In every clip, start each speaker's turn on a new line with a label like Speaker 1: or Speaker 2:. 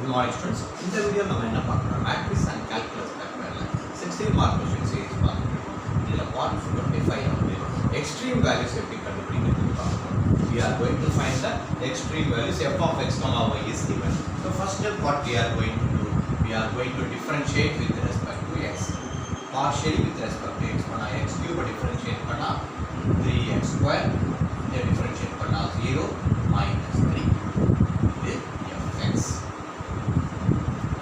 Speaker 1: Good morning students. In the video நம்ம என்ன பார்க்கறோம் matrix and calculus பேப்பர்ல 16 mark question series பார்க்கறோம். இதுல part 25 வந்து extreme values எப்படி கண்டுபிடிக்கிறது பார்க்கறோம். We are going to find the extreme values f of x, y is given. So first step what we are going to do, we are going to differentiate with respect to x. Partially with respect to x பண்ணா x cube differentiate பண்ணா 3x square, இதை differentiate பண்ணா 0 minus 3.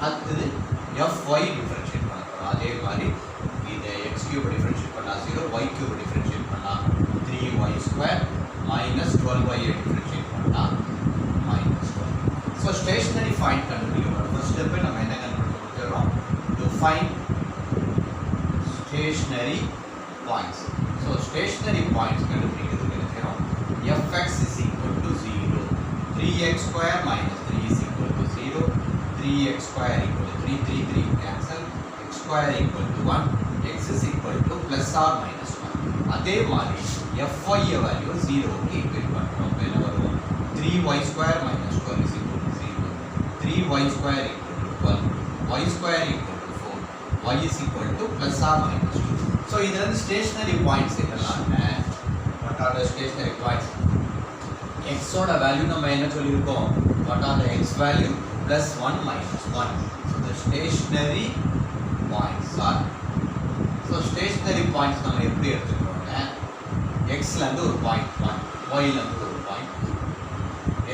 Speaker 1: அடுத்தது fy differentiate பண்ண போறோம். அதே மாதிரி இதை x cube டிஃபரன்ஷியேட் பண்ணா 0, y cube டிஃபரன்ஷியேட் பண்ணா 3y square minus 12y differentiate பண்ணா minus 12. So stationary point கண்டுபிடிக்கணும். first step நம்ம என்ன கண்டுபிடிக்கிறோம்? to find stationary points. So stationary points கண்டுபிடிக்கிறதுக்கு என்ன செய்றோம்? fx is equal to 0, 3x square minus 3 is equal to 0, 3x square equal to 3, 3, 3 cancel, x square equal to 1, x is equal to plus or minus 1. அதே மாதிரி fy value 0 க்கு equate பண்ணுறோம். என்ன வரும்? 3y square minus 12 is equal to 0, 3y square equal to 12, y square equal to 4, y is equal to plus or minus 2. So இதுல இருந்து stationary points என்னலாம்? What are the stationary points? x ஓட value நம்ம என்ன சொல்லியிருக்கோம்? What are the x value? Plus 1 minus 1. So the stationary points are, so stationary points நம்ம எப்படி எடுத்துக்கிறோம்னா x ல இருந்து ஒரு பாயிண்ட் 1, y ல இருந்து ஒரு பாயிண்ட் 2,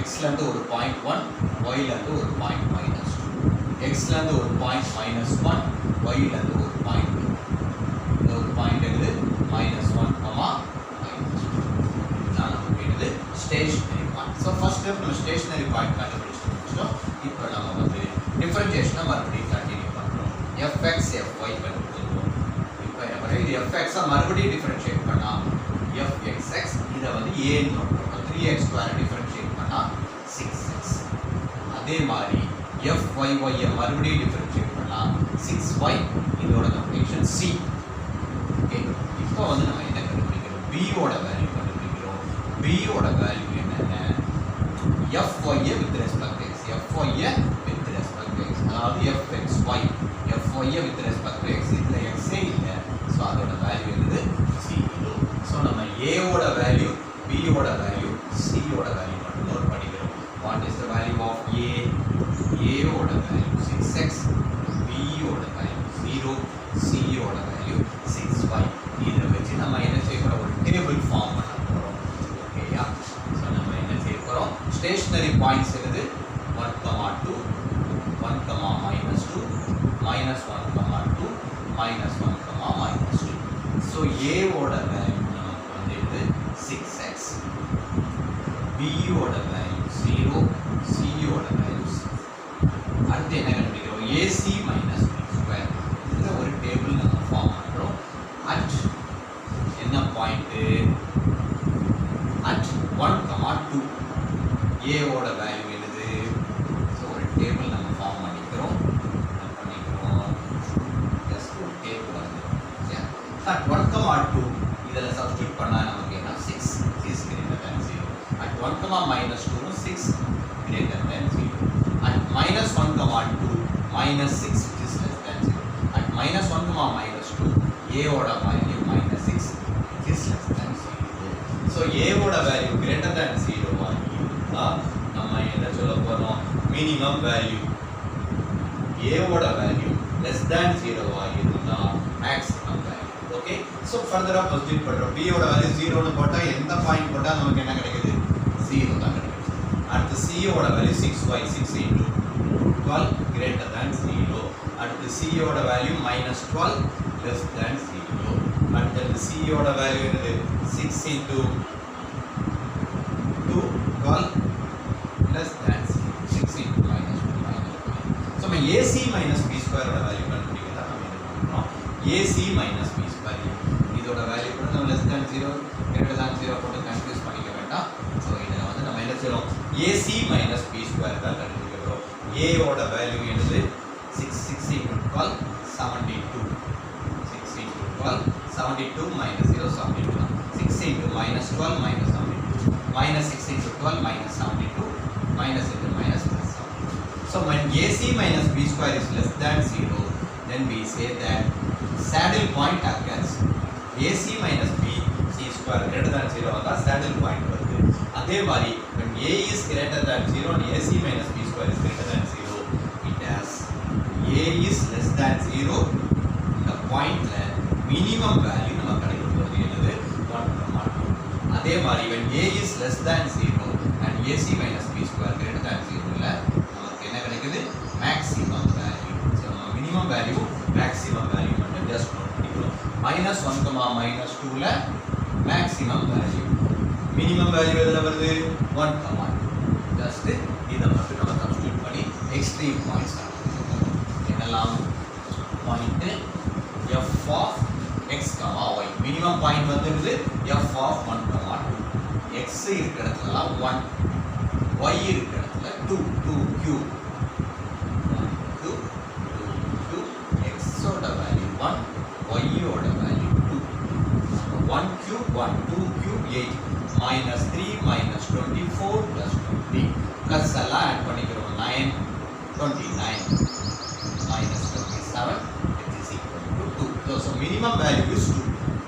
Speaker 1: x ல இருந்து ஒரு பாயிண்ட் 1, y ல இருந்து ஒரு பாயிண்ட் minus 2, x ல இருந்து ஒரு பாயிண்ட் minus 1, y ல இருந்து ஒரு பாயிண்ட் 2. இந்த ஒரு பாயிண்ட் எது? minus 1, minus 2. இதான் நமக்கு இது stationary point. So first step நம்ம stationary point கண்டுபிடிச்சிட்டோம். இப்போ நம்ம வந்து டிஃபரன்ஷியேஷனை மறுபடியும் கண்டினியூ பண்ணுறோம். fx fy கண்டுபிடிச்சிருக்கோம். இப்போ நம்ம இது fx மறுபடியும் டிஃபரன்ஷியேட் பண்ணால் fxx, இதை வந்து ஏன்னு நோட்டுறோம். 3x ஸ்கொயர் டிஃபரன்ஷியேட் பண்ணால் 6x. அதே மாதிரி fyy மறுபடியும் டிஃபரன்ஷியேட் பண்ணால் 6y, இதோட கம்பெனிஷன் c. ஓகே, இப்போ வந்து நம்ம என்ன கண்டுபிடிக்கிறோம்? b ஓட வேல்யூ கண்டுபிடிக்கிறோம். b ஓட வேல்யூ என்னென்ன? fy with respect to x, fy with respect to x, அதாவது fxy, fy with respect to x, இதுல x ஏ இல்லை. ஸோ அதோட வேல்யூ என்னது? 0. ஸோ நம்ம a ஓட வேல்யூ, b ஓட வேல்யூ, c ஓட வேல்யூ மட்டும் நோட் பண்ணிக்கிறோம். What is the value of a? a ஓட வேல்யூ 6x, b ஓட வேல்யூ 0, c ஓட வேல்யூ 6y. இதை வச்சு நம்ம என்ன செய்ய போறோம்? ஒரு டேபிள் ஃபார்ம் பண்ண போறோம். ஓகேயா? ஸோ நம்ம என்ன செய்ய போறோம்? ஸ்டேஷனரி பாயிண்ட்ஸ் இருக்குது 1, 2, 1, minus 2, minus 1, 2, minus 1, minus 2. So a ஓட வேல்யூ நமக்கு வந்து இது 6x, b ஓட வேல்யூ 0, c ஓட வேல்யூ 6. அடுத்து என்ன கண்டுபிடிக்கிறோம்? ac minus b square. இதில் ஒரு டேபிள் நம்ம ஃபார்ம் பண்ணுறோம். அட் என்ன பாயிண்ட்டு? அட் 1, 2 a ஓட வேல்யூ என்னது? ஸோ ஒரு டேபிள் நம்ம ஃபார்ம் பண்ணிக்கிறோம். ஜஸ்ட் ஒரு டேபிள் வந்து அட் 1, 2 இதில் சப்ஸ்டியூட் பண்ணால் நமக்கு என்ன? 6 is greater than 0. At 1, minus 2 6 greater than 0. At minus 1, 2 minus 6 is less than 0. At minus 1, minus 2 a ஓட value minus 6 is less than 0. So a ஓட வேல்யூ கிரேட்டர் தேன் 0 நம்ம என்ன சொல்ல போறோம்? Minimum value. a ஓட வேல்யூ லெஸ் தேன் 0 இருந்தா maximum value. Okay, so ஃபர்தரா proceed பண்றோம். b ஓட வேல்யூ 0 னு போட்டா எந்த பாயிண்ட் போட்டா நமக்கு என்ன கிடைக்குது? 0 தான் கிடைக்குது. அடுத்து c ஓட value 6y, 6 into 12 greater than 0. அடுத்து c ஓட வேல்யூ -12 less than 0. அடுத்து c ஓட வேல்யூ என்னது? 6 into 2 12 less than 6 into minus 2 minus 2. So, AC minus B square ஓட வேல்யூ கண்டுபிடிக்கிறதா நம்ம என்ன பண்றோம்? AC minus B square இதோட வேல்யூ கூட நம்ம less than 0 greater than 0 போட்டு கன்ஃபியூஸ் பண்ணிக்க வேண்டாம். ஸோ இதை வந்து நம்ம என்ன செய்யறோம்? AC minus B square தான் கண்டுபிடிக்கிறோம். A ஓட வேல்யூ என்னது? 6 into 12 72. 6 into 12 72 minus 0 72. 6 into minus 12 minus 72. Minus 6 into 12 minus 72 minus into minus plus 72. So when AC minus B square is less than 0, then we say that saddle point occurs. AC minus BC square greater than 0 வந்தா saddle point வருது. அதே மாதிரி when A is greater than 0 and AC minus B square is greater than 0, it has A is less than 0. இந்த பாயிண்ட்ல minimum value நம்ம கண்டுபிடிக்கிறது என்னது 1,2. அதே மாதிரி when A is less than 0 and AC minus B square greater than 0 ல நமக்கு என்ன கிடைக்குது maximum value. So minimum value maximum value மட்டும் just note பண்ணிக்கிறோம். -1, -2 ல maximum value. minimum value எதுல வருது 1, just இத மட்டும் நம்ம சப்ஸ்டிட்யூட் பண்ணி extreme points என்னலாம் point f of x, y. minimum point வந்துருது f of 1, 2. x இருக்கிற இடத்துல 1, y இருக்கிற இடத்துல 2, 2 cube. 1, 2, x ஓட வேல்யூ 1, y ஓட வேல்யூ 2. 1 cube 1, 2 cube 8, -3 -24 +20 plus எல்லாம் ஆட் பண்ணிக்கிறோம் 9, 29 -27 is equal to 2. So minimum value is 2.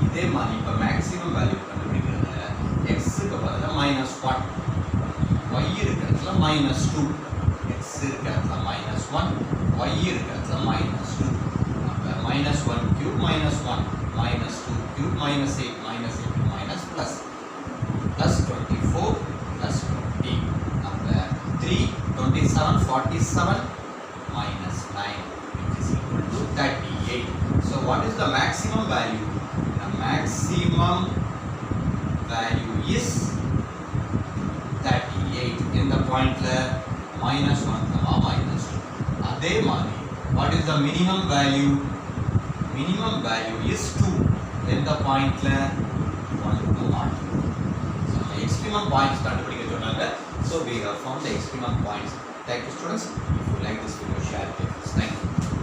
Speaker 1: இதே மாதிரி இப்ப maximum value கண்டுபிடிக்கிறதுல x க்கு பதிலா -1, y இருக்கிறதுல -2, x இருக்கிறதுல -1, y இருக்கிறதுல -2. அப்ப -1 cube -1, -2 cube -8, -8 plus +24 +20. அப்ப 3, 27, 47 -9 which is equal to 38. So what is the maximum value? The maximum value is 38. In the point -1, -2. அதே மாதிரி what is the minimum value? Minimum value is 2. In the point 1, 2. So the extremum points கண்டுபிடிக்க சொன்னாங்க. So we have found the extremum points. Thank you students. If you like this video, share it. Thank you.